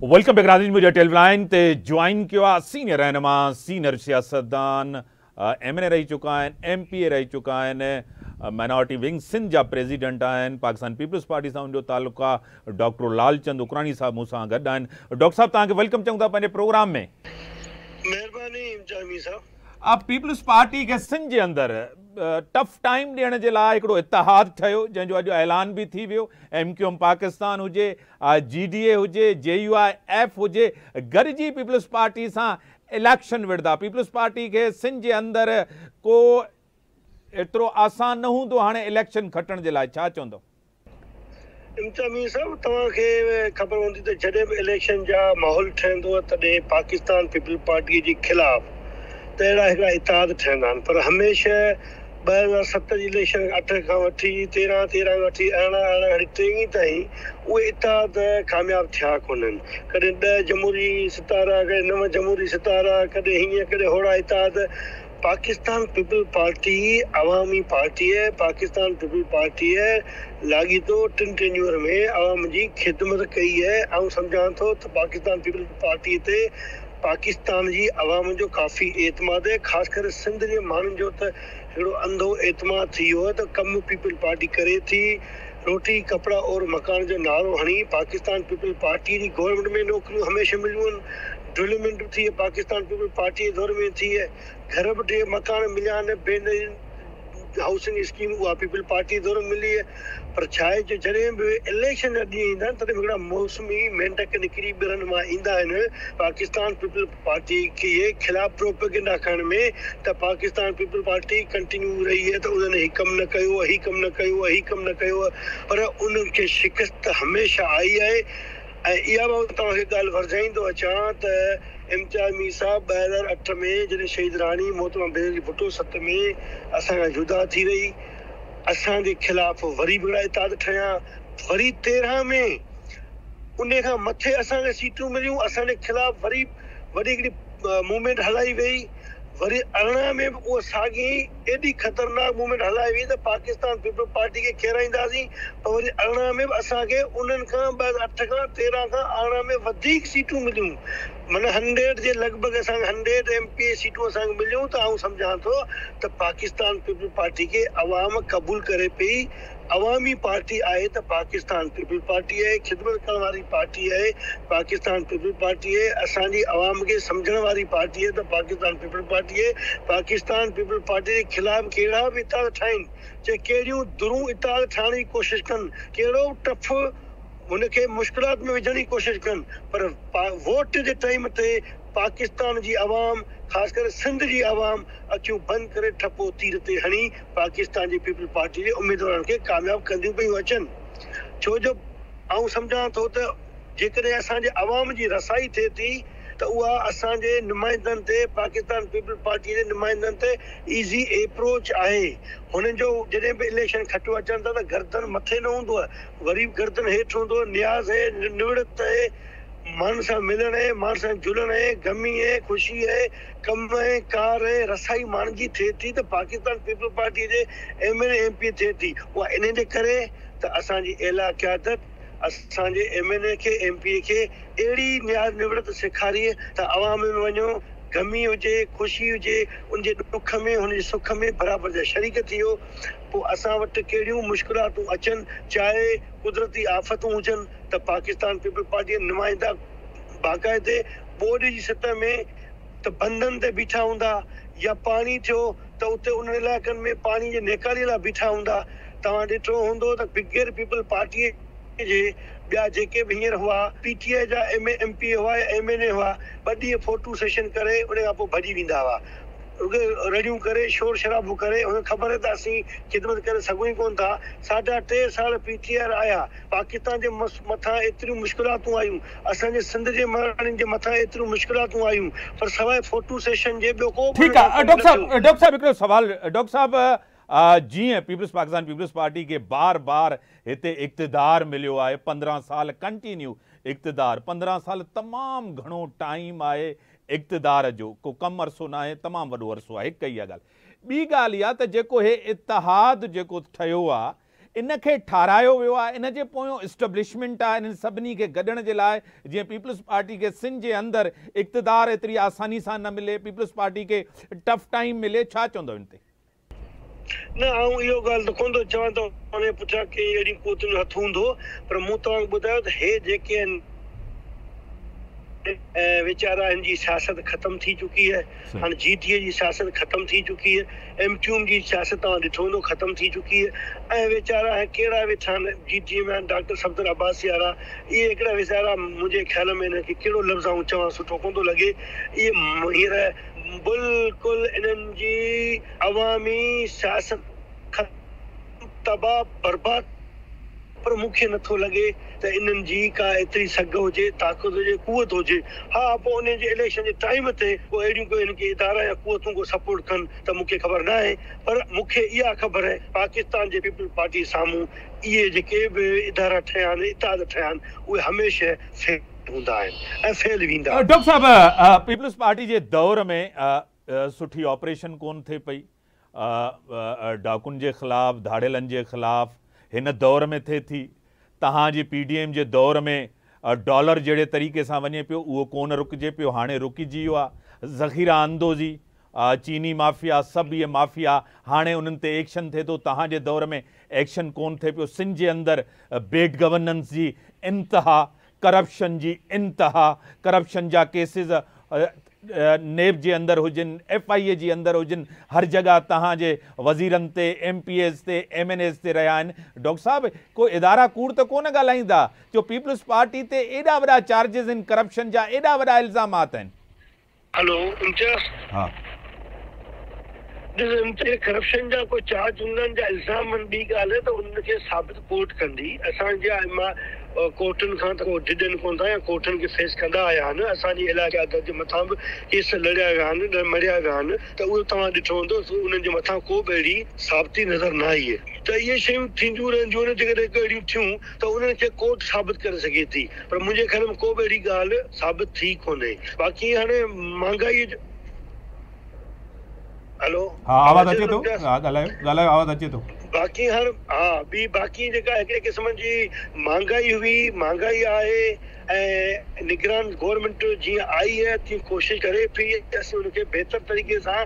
Welcome back Rajesh media टेलीलाइन ते join किया senior रहनुमा senior सियासतदान MNA रही चुका है, MPA रही चुका है, माइनॉरिटी विंग सिंध जा प्रेसिडेंट आहिनि, पाकिस्तान पीपल्स पार्टी सां उनजो ताल्लुक़ आहे। डॉक्टर लालचंद उकराणी साहब मूंसां गॾु आहिनि। डॉक्टर साहब तव्हांखे वेलकम चऊं था पंहिंजे प्रोग्राम में। मेहरबानी जामी साहब। आप पीपल्स पार्टी के सिंध जे अंदरि टफ टाइम ॾियण जे लाइ हिकिड़ो इतिहाद ठहियो, जंहिंजो अॼु ऐलान बि थी वियो। MQM पाकिस्तान हुजे, GDA हुजे, JUIF हुजे, गॾिजी पीपल्स पार्टी सां इलेक्शन विढ़दा। पीपल्स पार्टी के सिंध जे अंदरि को एतिरो आसान न हूंदो हाणे इलेक्शन खटण जे लाइ, छा चवंदो? इम्तियाज़ साहब, तव्हांखे ख़बर हूंदी त जॾहिं बि इलेक्शन जा माहौल ठहंदो आहे तॾहिं पाकिस्तान पीपल पार्टी जे ख़िलाफ़ त अहिड़ा हिकिड़ा इतिहाद ठहंदा आहिनि। पर हमेशह 2007 जी इलेक्शन 8 खां वठी 13 खां वठी 11 23 ताईं उहे इतिहाद कामयाबु थिया कोन्हनि। कॾहिं 10 जमहूरी सितारा, कॾहिं 9 जमहूरी सितारा, कॾहिं हीअं कॾहिं होड़ा इतिहाद। पाकिस्तान पीपल पार्टी अवामी पार्टी है। पाकिस्तान पीपल पार्टी है लाॻीतो 3 टेन्यूर में अवाम जी ख़िदमत कई है। ऐं सम्झां थो त पाकिस्तान पीपल पार्टी ते पाकिस्तान जी अवाम जो काफ़ी एतमाद है। ख़ासि करे सिंध जे माण्हुनि जो त हिकिड़ो अंधो एतमाद थी वियो आहे त कमु पीपल पार्टी करे थी। रोटी कपिड़ा और मकान जो नारो हणी पाकिस्तान पीपल पार्टी जी गवर्नमेंट में नौकरियूं हमेशह मिलियूं आहिनि। डेवलपमेंट थी है पाकिस्तान पीपल पार्टी जे दौर में थी है। घर बि मकान मिलिया आहिनि, बेन हाउसिंग स्कीम उहा पीपल पार्टी दौर में मिली है। पर छा आहे जो जॾहिं बि इलेक्शन जा ॾींहं ईंदा आहिनि तॾहिं हिकिड़ा मौसमी मेंढक निकिरी ॿिरनि मां ईंदा आहिनि पाकिस्तान पीपल पार्टी खे ख़िलाफ़ प्रोपेगेंडा खणण में त पाकिस्तान पीपल पार्टी कंटिन्यू रही है, त उन्हनि हीउ कमु न कयो, हीउ कमु न कयो, हीउ कमु न कयो। पर उन्हनि खे शिकस्त हमेशह आई आहे। ऐं इहा मां तव्हांखे ॻाल्हि वरजाईंदो अचां त इम्तियाज़ मीर साहब 2008 में जॾहिं शहीद राणी मोहतरमा बेनज़ीर भुट्टो 7 में असांखां जुदा थी वई, असांजे ख़िलाफ़ वरी बि इतिहाद ठहिया। वरी 13 में उन खां मथे असांखे सीटूं मिलियूं, असांजे ख़िलाफ़ वरी हिकिड़ी मूवमेंट हलाई वई। वरी 18 में बि उहा साॻी एॾी ख़तरनाक मूवमेंट हलाई वई त पाकिस्तान पीपल पार्टी खे खेराईंदासीं। पर वरी 18 में बि असांखे उन्हनि खां 2008 खां 13 खां 18 में वधीक सीटूं मिलियूं। माना 100 जे लॻभॻि असांखे 100 MPA सीटूं असांखे मिलियूं। त आउं सम्झां थो त पाकिस्तान पीपल पार्टी खे अवाम क़बूल करे पई। अवामी पार्टी आहे त पाकिस्तान पीपल पार्टी आहे, ख़िदमत करण वारी पार्टी आहे पाकिस्तान पीपल पार्टी आहे, असांजी अवाम खे सम्झण वारी पार्टी आहे त पाकिस्तान पीपल पार्टी आहे। पाकिस्तान पीपल पार्टी जे ख़िलाफ़ कहिड़ा बि इतिहाद ठाहिनि, चाहे कहिड़ियूं दुरूं इतिहाद ठाहिण जी कोशिशि कनि, कहिड़ो टफ हुनखे मुश्किलात में विझण जी कोशिशि कनि, पर वोट जे टाइम ते पाकिस्तान जी अवाम, ख़ासि करे सिंध जी अवाम अखियूं बंदि करे ठपो तीर ते हणी पाकिस्तान जी पीपल पार्टी जे उम्मीदवारनि खे कामयाबु कंदियूं पियूं अचनि। छो जो आउं सम्झां थो त जेकॾहिं असांजे अवाम जी रसाई थिए थी त उहा असांजे नुमाइंदनि ते, पाकिस्तान पीपल पार्टी जे नुमाइंदनि ते ईज़ी अप्रोच आहे। हुननि जो जॾहिं बि इलेक्शन खटियो अचनि था त गर्दन मथे न हूंदो आहे, वरी गर्दन हेठि हूंदो आहे। न्याज़ है, निवड़त है, माण्हुनि सां मिलण है, माण्हुनि सां जुड़ण है, गमी है, ख़ुशी है, कम है, कार है, रसाई माण्हुनि जी थिए थी त पाकिस्तान पीपल पार्टी जे MNA MP थिए थी। उहा इन जे करे त असांजी एला क़यादत असांजे MNA खे MPA खे अहिड़ी न्याज़ निवड़त सेखारी त अवाम में वञो, गमी हुजे, ख़ुशी हुजे, उनजे ॾुख में हुनजे सुख में बराबरि जा शरीक थी वियो। पोइ असां वटि कहिड़ियूं मुश्किलातूं अचनि, चाहे कुदरती आफ़तूं हुजनि, त पाकिस्तान पीपल पार्टी जा नुमाइंदा बाक़ाइदे बोर्ड जी सतह में त बंधन ते बीठा हूंदा, या पाणी थियो त उते उन इलाइक़नि में पाणी जे नेकाली लाइ बीठा हूंदा। तव्हां ॾिठो हूंदो त बिगेर पीपल पार्टी जे ॿिया जेके बि हींअर हुआ, PTI जा MP हुआ या MNA हुआ, 2 ॾींहं फोटो सेशन करे उन खां पोइ भॼी वेंदा हुआ, रड़ियूं करे, शोर शराबो करे। उन्हें ख़बर है त असीं ख़िदमत करे सघूं ई कोन था। 3.5 साल PTI आया, पाकिस्तान जे मथां एतिरियूं मुश्किलातूं आयूं, असांजे सिंध जे माण्हुनि जे मथां एतिरियूं मुश्किलातूं आयूं, पर सवाइ फोटो सेशन जे ॿियो को ठीकु आहे। डॉक्टर साहब हिकिड़ो सवाल। डॉक्टर साहब, जीअं पाकिस्तान पीपल्स पार्टी के बार बार हिते इक़्तिदार मिलियो आहे, 15 साल कंटिन्यू इक़्तिदार, 15 साल तमामु घणो टाइम आहे इक़्तिदार जो, को कम अरसो न आहे, तमामु वॾो अरसो आहे। हिकु इहा ॻाल्हि। ॿी ॻाल्हि इहा त जेको हे इतिहाद जेको ठहियो आहे, इन खे ठारायो वियो आहे, इन जे पोयों इस्टेब्लिशमेंट आहे इन्हनि सभिनी खे गॾण जे लाइ, जीअं पीपल्स पार्टी खे सिंध जे अंदरि इक़्तिदार एतिरी आसानी सां न मिले, पीपल्स पार्टी खे टफ टाइम मिले, छा चवंदो इन ते? न आऊं इहो ॻाल्हि त कोन थो चवां त हुन पुठियां के अहिड़ी कोतुनि हथ हूंदो, पर मूं तव्हांखे ॿुधायो त हे जेके आहिनि वीचारा हिन जी सियासत ख़तम थी चुकी है, हाणे जीटीए जी सियासत ख़तम थी चुकी है, एमक्यूएम जी सियासत तव्हां ॾिठो हूंदो ख़तम थी चुकी है, ऐं वीचारा कहिड़ा वेठा आहिनि जीटीए में डॉक्टर सफदर अब्बासी वारा, इहे हिकिड़ा वीचारा मुंहिंजे ख़्याल में हिनखे कहिड़ो लफ़्ज़ आऊं चवां सुठो कोन थो लॻे, इहे हींअर बिल्कुलु इन्हनि जी अवामी सियासत तबाह बर्बाद, पर मूंखे नथो लॻे त इन्हनि जी का एतिरी सघ हुजे, ताक़त हुजे, कुवत हुजे। हा, पोइ उन जे इलेक्शन जे टाइम ते पोइ अहिड़ियूं कोई हिनखे इदारा या कुवतूं को सपोर्ट कनि त मूंखे ख़बर न आहे, पर मूंखे इहा ख़बर आहे पाकिस्तान जे पीपल पार्टी साम्हूं इहे जेके बि इदारा ठहिया आहिनि, इत्तेहाद ठहिया आहिनि, उहे हमेशह फेल हूंदा आहिनि ऐं फेल वेंदा। डॉक्टर साहब, पीपल्स पार्टी जे दौर में सुठी ऑपरेशन कोन थिए पई, डाकुनि जे ख़िलाफ़, धाड़ेलनि जे ख़िलाफ़ हिन दौर में थिए थी। तव्हांजी पीडीएम जे दौर में डॉलर जहिड़े तरीक़े सां वञे पियो उहो कोन रुकिजे पियो, हाणे रुकिजी वियो आहे। ज़ख़ीरा अंदोज़ी, चीनी माफ़िया, सभु इहे माफ़िया, हाणे उन्हनि ते एक्शन थिए थो। तव्हांजे दौर में एक्शन कोन थिए पियो। सिंध जे अंदरि बेड गवर्नेंस जी इंतिहा, करप्शन जी इंतिहा, करप्शन जा केसिस नेब जे अंदरि हुजनि, FIA जे अंदरि हुजनि, हर जॻह तव्हांजे वज़ीरनि ते, MPs ते, MNAs ते रहिया आहिनि। डॉक्टर साहब, को इदारा कूड़ त कोन ॻाल्हाईंदा जो पीपल्स पार्टी ते एॾा वॾा चार्जिस आहिनि, करप्शन जा एॾा वॾा इल्ज़ामात आहिनि? हेलो इम्तियाज़, हा, करप्शन जा कोई चार्ज हुननि जा इल्ज़ाम ॿी ॻाल्हि आहे त उनखे साबित कोर्ट कंदी। असांजा कोर्टनि खां त को डिडनि कोन था या कोर्टनि खे फेस कंदा आया आहिनि। असांजी इलाइक़े अदर जे मथां बि केस लड़िया विया आहिनि, मरिया विया आहिनि, त उहो तव्हां ॾिठो हूंदो उन्हनि जे मथां को बि अहिड़ी साबिती नज़र न आई आहे। त इहे शयूं थींदियूं रहंदियूं आहिनि, जेकॾहिं अहिड़ियूं थियूं त उन्हनि खे कोर्ट साबित करे सघे थी, पर मुंहिंजे ख़्याल में को बि अहिड़ी ॻाल्हि साबित थी कोन्हे। बाक़ी हाणे महांगाई, हेलो, हा, आवाज़ अचे थो? हा, ॻाल्हायो, आवाज़ अचे थो। बाक़ी हर बाक़ी जेका हिकिड़े क़िस्म जी महांगाई हुई, महांगाई आहे, ऐं निगरान गवर्नमेंट जीअं आई है तीअं कोशिशि करे पई असीं उनखे बहितर तरीक़े सां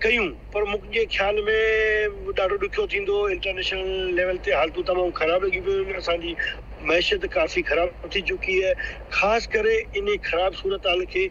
कयूं, पर मुंहिंजे ख़्याल में ॾाढो ॾुखियो थींदो। इंटरनेशनल लेवल ते हालतूं तमामु ख़राबु लॻी पियूं आहिनि, असांजी मैशियत काफ़ी ख़राबु थी चुकी है। ख़ासि करे इन ख़राबु सूरत हाल खे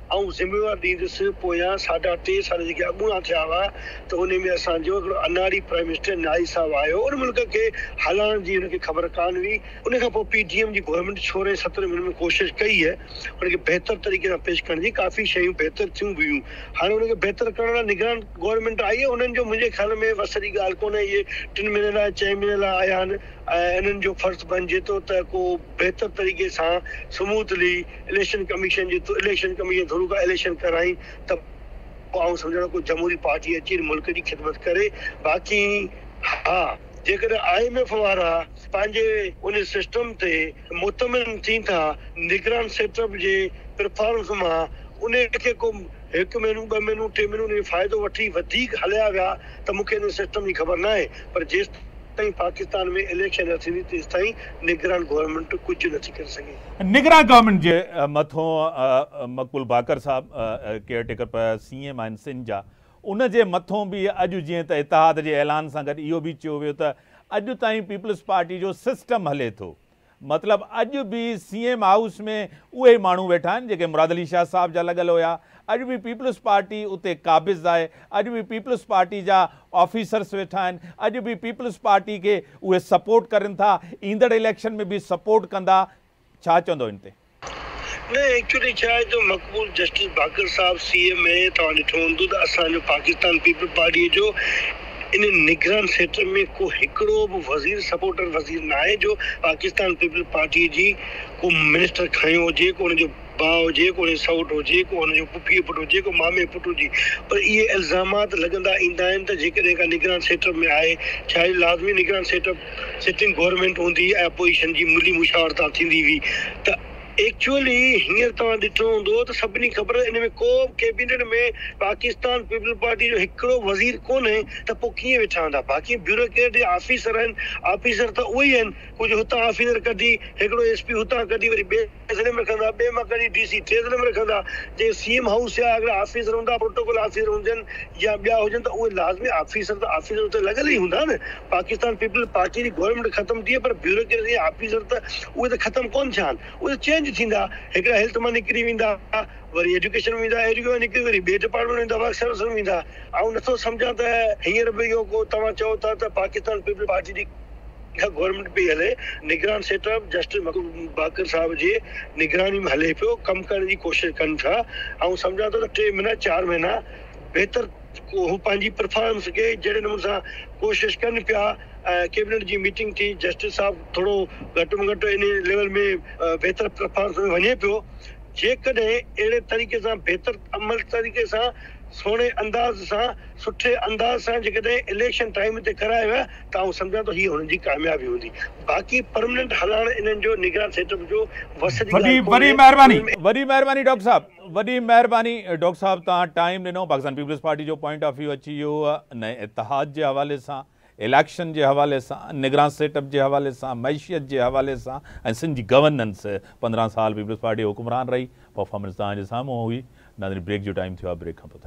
ऐं ज़िम्मेवार ॾींदुसि पोयां 3.5 साल जेके अॻूणा थिया हुआ, त उन में असांजो हिकिड़ो अनाड़ी प्राइम मिनिस्टर नाई साहब आयो, उन मुल्क खे हलाइण जी हुनखे ख़बर कान हुई। उन खां पोइ PDM जी गवर्नमेंट 16-17 महीने में कोशिशि कई है उनखे बहितर तरीक़े सां पेश करण जी, काफ़ी शयूं बहितर थियूं हुयूं। हाणे उनखे बहितर करण लाइ निगरान गवर्नमेंट आई है, उन्हनि जो मुंहिंजे ख़्याल में वसरी ॻाल्हि कोन्हे। इहे 3 महीने लाइ 6 महीने लाइ आया आहिनि, ऐं इन्हनि जो फ़र्ज़ु बणिजे थो त को बहितर तरीक़े सां स्मूथली इलेक्शन कमीशन थ्रू का इलेक्शन कराई, त आउं सम्झां को जमहूरी पार्टी अची मुल्क जी ख़िदमत करे। बाक़ी हा, जेकॾहिं IMF वारा पंहिंजे उन सिस्टम ते मुतमिन थी था निगरान सेटअप जे परफॉर्मेंस मां, उनखे को 1 महीनो 2 महीनो 3 महीनो फ़ाइदो वठी वधीक हलिया विया त मूंखे इन सिस्टम जी ख़बर न आहे, पर जेसि ताईं पाकिस्तान में इलेक्शन न थींदी तेसि ताईं निगरान गवर्नमेंट कुझु नथी करे सघे। निगरान गवर्नमेंट जे मथों मकबूल बाकर साहब केयरटेकर पर CM आहिनि सिंध जा, उन जे मथों बि अॼु जीअं त इतिहाद जे ऐलान सां गॾु इहो बि चयो वियो त अॼु ताईं पीपल्स पार्टी जो सिस्टम हले थो। मतिलबु अॼु बि CM हाउस में उहे माण्हू वेठा आहिनि जेके मुराद अली शाह साहब जा लॻल हुया। अॼु बि पीपल्स पार्टी उते क़ाबिज़ आहे, अॼु बि पीपल्स पार्टी जा ऑफिसर्स वेठा आहिनि, अॼु बि पीपल्स पार्टी खे उहे सपोर्ट करनि था, ईंदड़ इलेक्शन में बि सपोर्ट कंदा। छा चवंदो इन ते? न, एक्चुअली छा आहे त मक़बूल जस्टिस बाकर साहब CM में तव्हां ॾिठो हूंदो त असांजो पाकिस्तान पीपल पार्टी जो इन निगरान सेक्टर में को हिकिड़ो बि वज़ीर सपोर्टर वज़ीर न आहे जो पाकिस्तान पीपल पार्टी जी को मिनिस्टर खयो हुजे, को हुनजो भाउ हुजे, को सौट हुजे, को हुनजो पुफीअ पुटु हुजे, को मामे पुटु हुजे। पर इहे इल्ज़ामात लॻंदा ईंदा आहिनि त जेकॾहिं का निगरान सेक्टर में आहे, चाहे लाज़मी निगरान सेक्टर सिटिंग गवर्नमेंट हूंदी ऐं अपोजिशन जी मिली मुशावरता थींदी हुई, त एक्चुअली हींअर तव्हां ॾिठो हूंदो त सभिनी ख़बर इन में को कैबिनेट में पाकिस्तान पीपल पार्टी जो हिकिड़ो वज़ीर कोन्हे त पोइ कीअं वेठा हूंदा। बाक़ी ब्यूरोक्रेट ऑफिसर आहिनि, ऑफिसर त उहे ई आहिनि। कुझु हुतां ऑफिसर कढी, हिकिड़ो एसपी हुतां कढी वरी ॿिए ज़िले में रखंदा, ॿिए मां कढी डीसी टे ज़िले में रखंदा। जे सीएम हाउस या अगरि ऑफिसर हूंदा, प्रोटोकॉल ऑफिसर हुजनि या ॿिया हुजनि, त उहे लाज़मी ऑफिसर उते लॻल ई हूंदा न। पाकिस्तान पीपल पार्टी जी गवर्नमेंट ख़तमु थी पर ब्यूरोक्रेसी ऑफिसर त उहे त ख़तमु कोन थिया आहिनि, उहे चेंज थींदा। हिकिड़ा हेल्थ मां निकिरी वेंदा, वरी एजुकेशन में वेंदा, एजुकेशन निकिरी वरी ॿिए डिपार्टमेंट में वेंदा, वर्क सर्विस में वेंदा। ऐं नथो सम्झां त हींअर बि इहो को तव्हां चओ था त पाकिस्तान पीपल पार्टी जी गवर्नमेंट पई हले, निगरान सेटअप जस्टिस महबूब बाकर साहब जे निगरानी में हले पियो, कमु करण जी कोशिशि कनि था। ऐं सम्झां थो त 3 महीना 4 महीना बहितर हू पंहिंजी परफॉर्मेंस खे जहिड़े नमूने सां कोशिशि कनि पिया। कैबिनेट जी मीटिंग थी, जस्टिस साहब थोरो घटि में घटि इन लेवल में बहितर परफॉर्मेंस में वञे पियो। जेकॾहिं अहिड़े तरीक़े सां बहितर अमल तरीक़े सां सोने अंदाज़ सां सुठे अंदाज़ सां जेकॾहिं इलेक्शन टाइम ते करायो आहे त आउं सम्झां थो हीअ हुननि जी कामयाबी हूंदी। बाक़ी परमानेंट हलाइण इन्हनि जो निगरान सेटअप जो वस जी वॾी महिरबानी डॉक्टर साहब, वॾी महिरबानी डॉक्टर साहब, तव्हां टाइम ॾिनो। पाकिस्तान पीपल्स पार्टी जो पॉइंट ऑफ व्यू अची वियो नए इतिहाद जे हवाले सां, इलेक्शन जे हवाले सां, निगरान सेटअप जे हवाले सां, मैशियत जे हवाले सां ऐं सिंध जी गवर्नेंस। 15 साल पीपल्स पार्टी हुकुमरान रही, परफॉर्मेंस तव्हांजे साम्हूं हुई। नाज़रीन, ब्रेक जो टाइम थियो आहे, ब्रेक खां पोइ